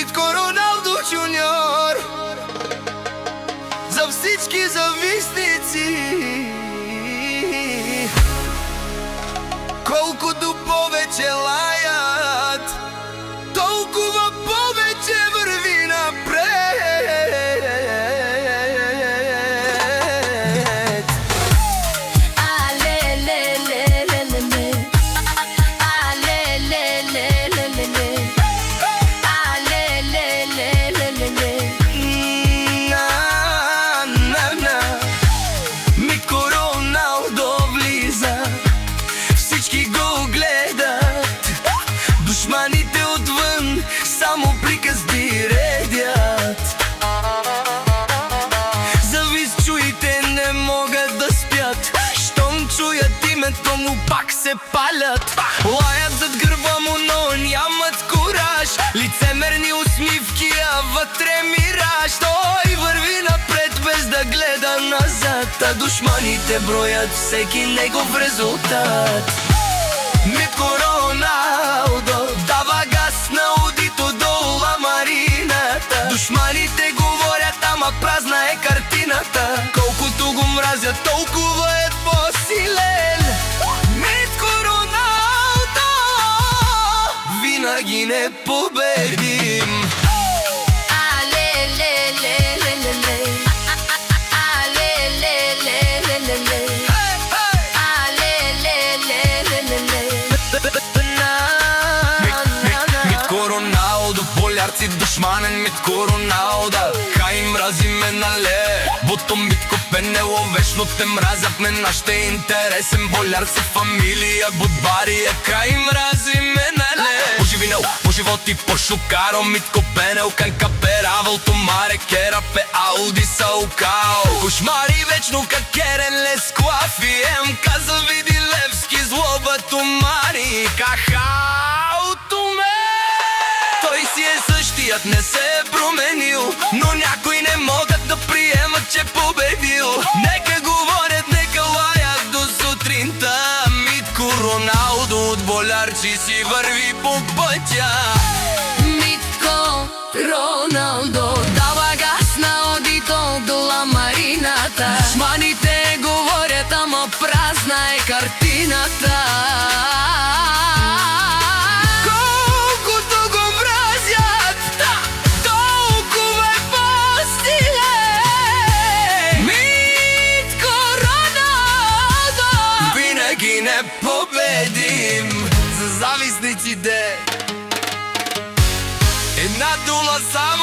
Митко Роналдо Джуниор, за всички завистници. Колкото повече лаят, толкова повече върви напред. Митко Роналдо влиза, всички го гледат, душманите отвън само приказки редят. Завистчуите не могат да спят, щом чуят името му пак се палят. Лаят зад гърба му, но нямат кураж, лицемерни усмивки, а вътре мираж. Той върви напред без да гледа назад, а душманите броят всеки негов резултат. Митко Роналдо дава газ на аудито до Ла Марината. Душманите говорят, ама празна е картината. Колкото го мразят, толкова е по-силен. Митко Роналдо винаги непобедим. Митко Роналдо, болярци душманен Митко Роналдо. Хай мрази ме, нале, бото Митко Пенело, вечно те мразяхме, наште интересен боляр си фамилия Будбария. Хай мрази ме, нале, поживинел, по живот и по шукаро Митко Пенел, канкаперавал, томаре, керапе, ауди саукао. Кошмари вечно как керен лесклафи, каза види Левски, злоба томари, кахаото ме. Той си е същият, не се е променил, но някои не могат да приемат, че победил. Нека говорят, нека лаят до сутринта, Митко Роналдо от болярчи си върви по пътя. Митко Роналдо дава газ на аудито до Ла Марината. Душманите говорят, ама празна е картината. Победим за завистниците. Една дула само